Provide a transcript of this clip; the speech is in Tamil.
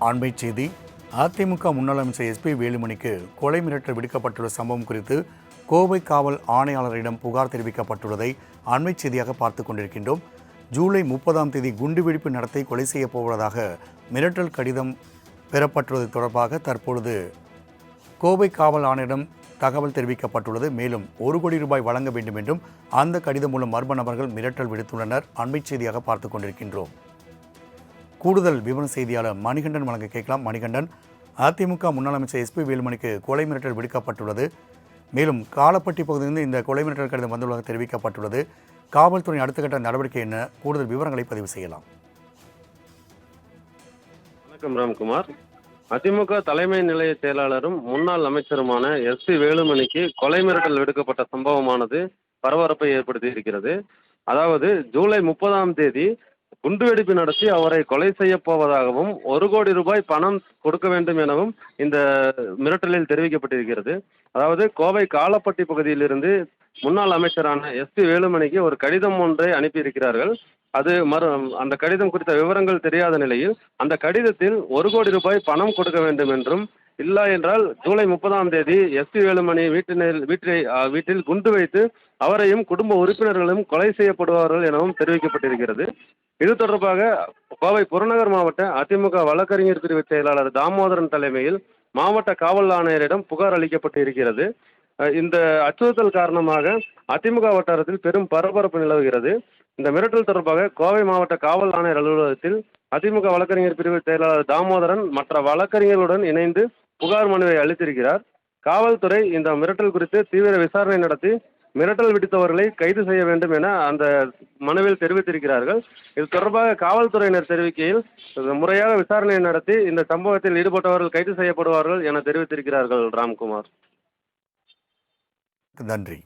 அண்மைச் செய்தி. அதிமுக முன்னாள் அமைச்சர் எஸ்பி வேலுமணிக்கு கொலை மிரட்டல் விடுக்கப்பட்டுள்ள சம்பவம் குறித்து கோவை காவல் ஆணையாளரிடம் புகார் தெரிவிக்கப்பட்டுள்ளதை அண்மைச் செய்தியாக பார்த்துக் கொண்டிருக்கின்றோம். ஜூலை 30ஆம் தேதி குண்டுவெடிப்பு நடத்தி கொலை செய்யப் போவதாக மிரட்டல் கடிதம் பெறப்பட்டுள்ளது தொடர்பாக தற்பொழுது கோவை காவல் ஆணையரிடம் தகவல் தெரிவிக்கப்பட்டுள்ளது. மேலும் 1 கோடி ரூபாய் வழங்க வேண்டும் என்றும் அந்த கடிதம் மூலம் மர்ம நபர்கள் மிரட்டல் விடுத்துள்ளனர். அண்மைச் செய்தியாக பார்த்துக் கொண்டிருக்கின்றோம். கூடுதல் விவர செய்தியாளர் மணிகண்டன் வழங்க கேட்கலாம். மணிகண்டன், அதிமுக முன்னாள் அமைச்சர் எஸ்பி வேலுமணிக்கு கொலை மிரட்டல் விடுக்கப்பட்டுள்ளது. மேலும் காலப்பட்டி பகுதியிலிருந்து இந்த கொலை மிரட்டல் கடிதம் வந்துள்ளதாக தெரிவிக்கப்பட்டுள்ளது. காவல்துறை அடுத்த கட்ட நடவடிக்கை என்ன? கூடுதல் விவரங்களை பதிவு செய்யலாம். வணக்கம் ராம்குமார். அதிமுக தலைமை நிலைய செயலாளரும் முன்னாள் அமைச்சருமான எஸ்பி வேலுமணிக்கு கொலை மிரட்டல் விடுக்கப்பட்ட சம்பவமானது பரபரப்பை ஏற்படுத்தி இருக்கிறது. அதாவது ஜூலை 30ஆம் தேதி குண்டுவெடிப்பு நடத்தி அவரை கொலை செய்ய போவதாகவும் 1 கோடி ரூபாய் பணம் கொடுக்க வேண்டும் எனவும் இந்த மிரட்டலில் தெரிவிக்கப்பட்டிருக்கிறது. அதாவது கோவை காலப்பட்டி பகுதியிலிருந்து முன்னாள் அமைச்சரான எஸ்பி வேலுமணிக்கு ஒரு கடிதம் ஒன்றை அனுப்பியிருக்கிறார்கள். அது அந்த கடிதம் குறித்த விவரங்கள் தெரியாத நிலையில் அந்த கடிதத்தில் 1 கோடி ரூபாய் பணம் கொடுக்க வேண்டும் என்றும், இல்லை என்றால் ஜூலை 30ஆம் தேதி எஸ்பி வேலுமணி வீட்டில் குண்டு வைத்து அவரையும் குடும்ப உறுப்பினர்களும் கொலை செய்யப்படுவார்கள் எனவும் தெரிவிக்கப்பட்டிருக்கிறது. இது தொடர்பாக கோவை புறநகர் மாவட்ட அதிமுக வழக்கறிஞர் பிரிவு செயலாளர் தாமோதரன் தலைமையில் மாவட்ட காவல் ஆணையரிடம் புகார் அளிக்கப்பட்டு இருக்கிறது. இந்த அச்சுறுத்தல் காரணமாக அதிமுக வட்டாரத்தில் பெரும் பரபரப்பு நிலவுகிறது. இந்த மிரட்டல் தொடர்பாக கோவை மாவட்ட காவல் ஆணையர் அலுவலகத்தில் அதிமுக வழக்கறிஞர் பிரிவு செயலாளர் தாமோதரன் மற்ற வழக்கறிஞர்களுடன் இணைந்து புகார் மனுவை அளித்திருக்கிறார். காவல்துறை இந்த மிரட்டல் குறித்து தீவிர விசாரணை நடத்தி மிரட்டல் விடுத்தவர்களை கைது செய்ய வேண்டும் என அந்த மனுவில் தெரிவித்திருக்கிறார்கள். இது தொடர்பாக காவல்துறையினர் தெரிவிக்கையில் முறையாக விசாரணை நடத்தி இந்த சம்பவத்தில் ஈடுபட்டவர்கள் கைது செய்யப்படுவார்கள் என தெரிவித்திருக்கிறார்கள். ராம்குமார், நன்றி.